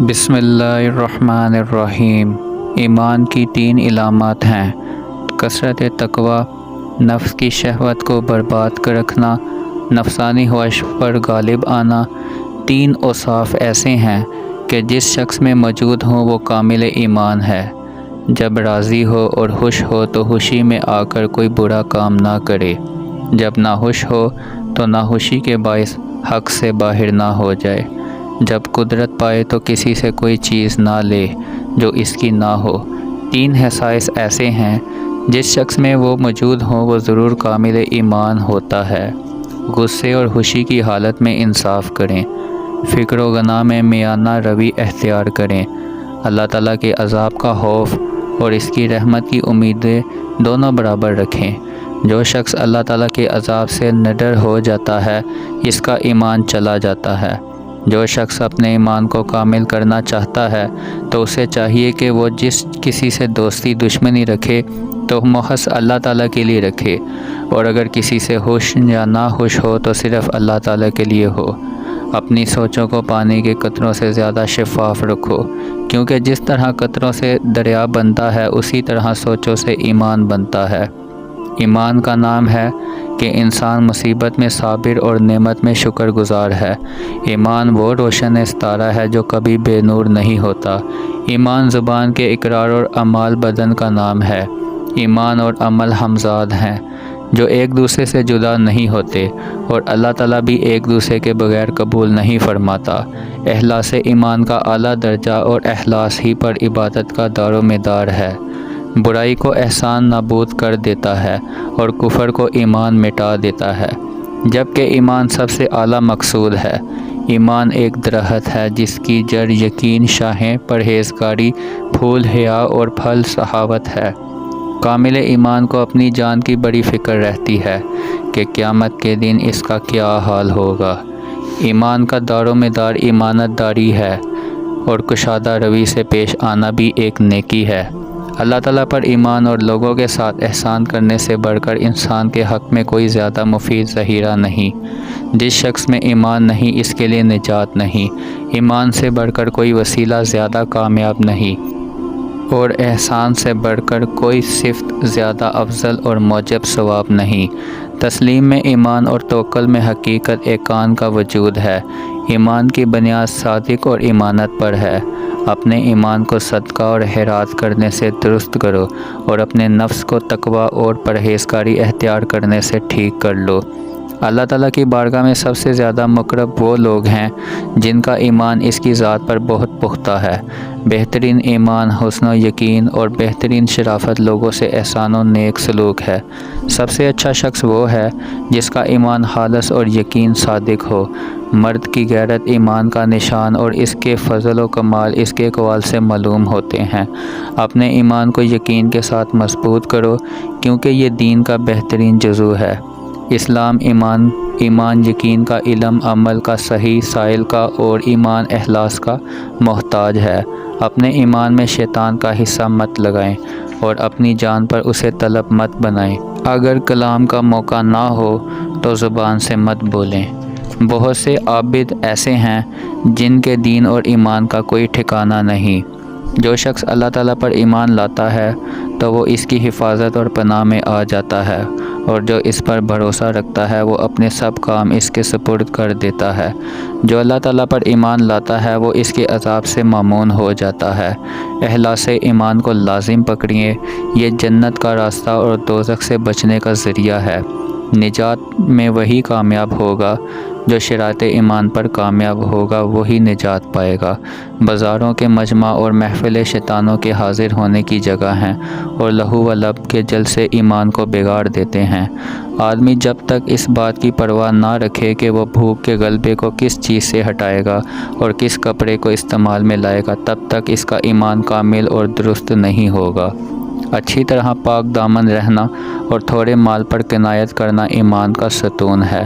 بسم اللہ الرحمن الرحیم۔ ایمان کی 3 علامات ہیں: کثرت تقوی، نفس کی شہوت کو برباد کر رکھنا، نفسانی خواہش پر غالب آنا۔ 3 اوصاف ایسے ہیں کہ جس شخص میں موجود ہوں وہ کامل ایمان ہے۔ جب راضی ہو اور خوش ہو تو خوشی میں آ کر کوئی برا کام نہ کرے، جب ناخوش ہو تو ناخوشی کے باعث حق سے باہر نہ ہو جائے، جب قدرت پائے تو کسی سے کوئی چیز نہ لے جو اس کی نہ ہو۔ 3 خصائص ایسے ہیں جس شخص میں وہ موجود ہوں وہ ضرور کامل ایمان ہوتا ہے۔ غصے اور خوشی کی حالت میں انصاف کریں، فکر و غنا میں میانہ روی اختیار کریں، اللہ تعالیٰ کے عذاب کا خوف اور اس کی رحمت کی امیدیں دونوں برابر رکھیں۔ جو شخص اللہ تعالیٰ کے عذاب سے نڈر ہو جاتا ہے اس کا ایمان چلا جاتا ہے۔ جو شخص اپنے ایمان کو کامل کرنا چاہتا ہے تو اسے چاہیے کہ وہ جس کسی سے دوستی دشمنی رکھے تو محض اللہ تعالیٰ کے لیے رکھے، اور اگر کسی سے خوش یا نہ خوش ہو تو صرف اللہ تعالیٰ کے لیے ہو۔ اپنی سوچوں کو پانی کے قطروں سے زیادہ شفاف رکھو، کیونکہ جس طرح قطروں سے دریا بنتا ہے اسی طرح سوچوں سے ایمان بنتا ہے۔ ایمان کا نام ہے کہ انسان مصیبت میں صابر اور نعمت میں شکر گزار ہے۔ ایمان وہ روشن ستارہ ہے جو کبھی بے نور نہیں ہوتا۔ ایمان زبان کے اقرار اور اعمال بدن کا نام ہے۔ ایمان اور عمل ہمزاد ہیں جو ایک دوسرے سے جدا نہیں ہوتے، اور اللہ تعالیٰ بھی ایک دوسرے کے بغیر قبول نہیں فرماتا۔ اخلاص ایمان کا اعلیٰ درجہ اور اخلاص ہی پر عبادت کا دار و مدار ہے۔ برائی کو احسان نابود کر دیتا ہے اور کفر کو ایمان مٹا دیتا ہے، جبکہ ایمان سب سے اعلیٰ مقصود ہے۔ ایمان ایک درخت ہے جس کی جڑ یقین، شاخیں پرہیزگاری، پھول حیا اور پھل سخاوت ہے۔ کامل ایمان کو اپنی جان کی بڑی فکر رہتی ہے کہ قیامت کے دن اس کا کیا حال ہوگا۔ ایمان کا دار و مدار ایمانت داری ہے، اور کشادہ روی سے پیش آنا بھی ایک نیکی ہے۔ اللہ تعالیٰ پر ایمان اور لوگوں کے ساتھ احسان کرنے سے بڑھ کر انسان کے حق میں کوئی زیادہ مفید ذخیرہ نہیں۔ جس شخص میں ایمان نہیں اس کے لیے نجات نہیں۔ ایمان سے بڑھ کر کوئی وسیلہ زیادہ کامیاب نہیں، اور احسان سے بڑھ کر کوئی صفت زیادہ افضل اور موجب ثواب نہیں۔ تسلیم میں ایمان اور توکل میں حقیقت ایقان کا وجود ہے۔ ایمان کی بنیاد صادق اور ایمانت پر ہے۔ اپنے ایمان کو صدقہ اور خیرات کرنے سے درست کرو، اور اپنے نفس کو تقوی اور پرہیزگاری اختیار کرنے سے ٹھیک کر لو۔ اللہ تعالیٰ کی بارگاہ میں سب سے زیادہ مقرب وہ لوگ ہیں جن کا ایمان اس کی ذات پر بہت پختہ ہے۔ بہترین ایمان حسن و یقین اور بہترین شرافت لوگوں سے احسان و نیک سلوک ہے۔ سب سے اچھا شخص وہ ہے جس کا ایمان خالص اور یقین صادق ہو۔ مرد کی غیرت ایمان کا نشان اور اس کے فضل و کمال اس کے اقوال سے معلوم ہوتے ہیں۔ اپنے ایمان کو یقین کے ساتھ مضبوط کرو، کیونکہ یہ دین کا بہترین جزو ہے۔ اسلام ایمان یقین کا، علم عمل کا، صحیح سائل کا اور ایمان اخلاص کا محتاج ہے۔ اپنے ایمان میں شیطان کا حصہ مت لگائیں اور اپنی جان پر اسے طلب مت بنائیں۔ اگر کلام کا موقع نہ ہو تو زبان سے مت بولیں۔ بہت سے عابد ایسے ہیں جن کے دین اور ایمان کا کوئی ٹھکانہ نہیں۔ جو شخص اللہ تعالیٰ پر ایمان لاتا ہے تو وہ اس کی حفاظت اور پناہ میں آ جاتا ہے، اور جو اس پر بھروسہ رکھتا ہے وہ اپنے سب کام اس کے سپرد کر دیتا ہے۔ جو اللہ تعالیٰ پر ایمان لاتا ہے وہ اس کے عذاب سے مامون ہو جاتا ہے۔ اخلاص ایمان کو لازم پکڑیے، یہ جنت کا راستہ اور دوزخ سے بچنے کا ذریعہ ہے۔ نجات میں وہی کامیاب ہوگا جو شرائط ایمان پر کامیاب ہوگا، وہی نجات پائے گا۔ بازاروں کے مجمع اور محفل شیطانوں کے حاضر ہونے کی جگہ ہیں، اور لہو و لب کے جلسے ایمان کو بگاڑ دیتے ہیں۔ آدمی جب تک اس بات کی پرواہ نہ رکھے کہ وہ بھوک کے غلبے کو کس چیز سے ہٹائے گا اور کس کپڑے کو استعمال میں لائے گا، تب تک اس کا ایمان کامل اور درست نہیں ہوگا۔ اچھی طرح پاک دامن رہنا اور تھوڑے مال پر قناعت کرنا ایمان کا ستون ہے۔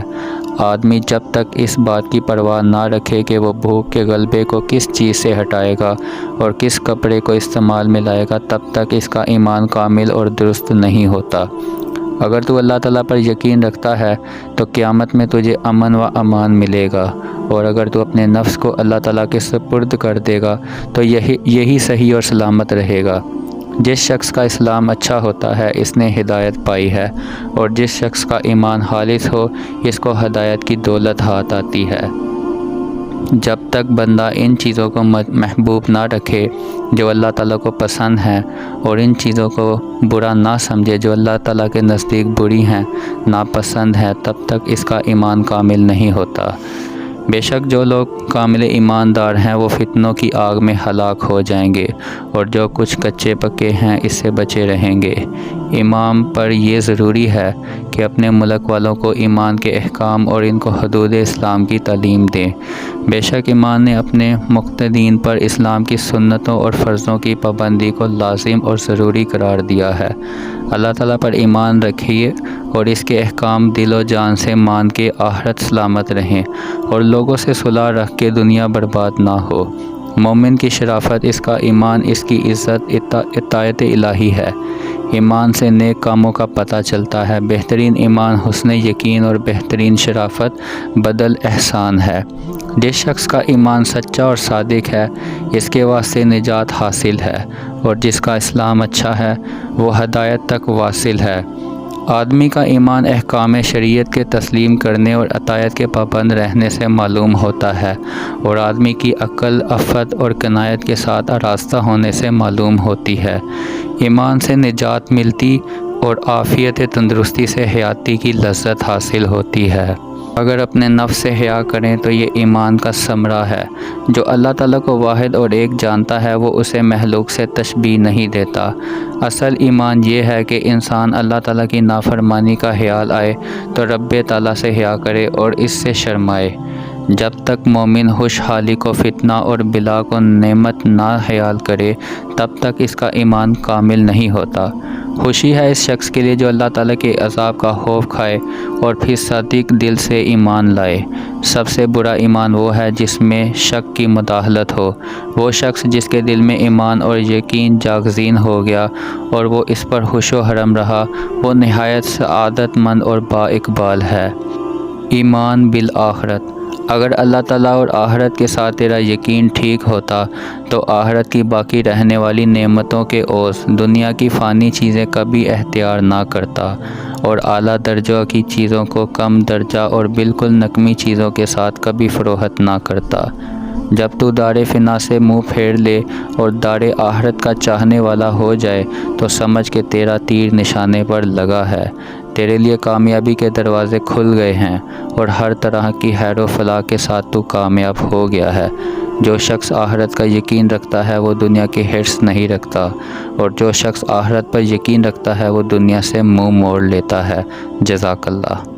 آدمی جب تک اس بات کی پرواہ نہ رکھے کہ وہ بھوک کے غلبے کو کس چیز سے ہٹائے گا اور کس کپڑے کو استعمال میں لائے گا، تب تک اس کا ایمان کامل اور درست نہیں ہوتا۔ اگر تو اللہ تعالیٰ پر یقین رکھتا ہے تو قیامت میں تجھے امن و امان ملے گا، اور اگر تو اپنے نفس کو اللہ تعالیٰ کے سپرد کر دے گا تو یہی صحیح اور سلامت رہے گا۔ جس شخص کا اسلام اچھا ہوتا ہے اس نے ہدایت پائی ہے، اور جس شخص کا ایمان خالص ہو اس کو ہدایت کی دولت ہاتھ آتی ہے۔ جب تک بندہ ان چیزوں کو محبوب نہ رکھے جو اللہ تعالیٰ کو پسند ہیں، اور ان چیزوں کو برا نہ سمجھے جو اللہ تعالیٰ کے نزدیک بری ہیں، ناپسند ہیں، تب تک اس کا ایمان کامل نہیں ہوتا۔ بے شک جو لوگ کامل ایماندار ہیں وہ فتنوں کی آگ میں ہلاک ہو جائیں گے، اور جو کچھ کچے پکے ہیں اس سے بچے رہیں گے۔ امام پر یہ ضروری ہے کہ اپنے ملک والوں کو ایمان کے احکام اور ان کو حدود اسلام کی تعلیم دیں۔ بے شک ایمان نے اپنے مقتدین پر اسلام کی سنتوں اور فرضوں کی پابندی کو لازم اور ضروری قرار دیا ہے۔ اللہ تعالیٰ پر ایمان رکھیے اور اس کے احکام دل و جان سے مان کے آخرت سلامت رہیں، اور لوگوں سے صلح رکھ کے دنیا برباد نہ ہو۔ مومن کی شرافت اس کا ایمان، اس کی عزت اطاعت الہی ہے۔ ایمان سے نیک کاموں کا پتہ چلتا ہے۔ بہترین ایمان حسن یقین اور بہترین شرافت بدل احسان ہے۔ جس شخص کا ایمان سچا اور صادق ہے اس کے واسطے نجات حاصل ہے، اور جس کا اسلام اچھا ہے وہ ہدایت تک واصل ہے۔ آدمی کا ایمان احکام شریعت کے تسلیم کرنے اور اطاعت کے پابند رہنے سے معلوم ہوتا ہے، اور آدمی کی عقل عفت اور قناعت کے ساتھ آراستہ ہونے سے معلوم ہوتی ہے۔ ایمان سے نجات ملتی اور عافیت تندرستی سے حیاتی کی لذت حاصل ہوتی ہے۔ اگر اپنے نفس سے حیا کریں تو یہ ایمان کا ثمرہ ہے۔ جو اللہ تعالیٰ کو واحد اور ایک جانتا ہے وہ اسے مخلوق سے تشبیہ نہیں دیتا۔ اصل ایمان یہ ہے کہ انسان اللہ تعالیٰ کی نافرمانی کا خیال آئے تو رب تعالیٰ سے حیا کرے اور اس سے شرمائے۔ جب تک مومن خوشحالی کو فتنہ اور بلا کو نعمت نہ خیال کرے تب تک اس کا ایمان کامل نہیں ہوتا۔ خوشی ہے اس شخص کے لیے جو اللہ تعالیٰ کے عذاب کا خوف کھائے اور پھر صادق دل سے ایمان لائے۔ سب سے برا ایمان وہ ہے جس میں شک کی مداخلت ہو۔ وہ شخص جس کے دل میں ایمان اور یقین جاگزین ہو گیا اور وہ اس پر خوش و خرم رہا، وہ نہایت سعادت مند اور با اقبال ہے۔ ایمان بالآخرت۔ اگر اللہ تعالیٰ اور آخرت کے ساتھ تیرا یقین ٹھیک ہوتا تو آخرت کی باقی رہنے والی نعمتوں کے عوض دنیا کی فانی چیزیں کبھی اختیار نہ کرتا، اور اعلیٰ درجہ کی چیزوں کو کم درجہ اور بالکل نکمی چیزوں کے ساتھ کبھی فروخت نہ کرتا۔ جب تو دار فنا سے منہ پھیر لے اور دار آخرت کا چاہنے والا ہو جائے تو سمجھ کہ تیرا تیر نشانے پر لگا ہے، تیرے لیے کامیابی کے دروازے کھل گئے ہیں، اور ہر طرح کی خیر و فلاح کے ساتھ تو کامیاب ہو گیا ہے۔ جو شخص آخرت کا یقین رکھتا ہے وہ دنیا کی حرص نہیں رکھتا، اور جو شخص آخرت پر یقین رکھتا ہے وہ دنیا سے منہ موڑ لیتا ہے۔ جزاک اللہ۔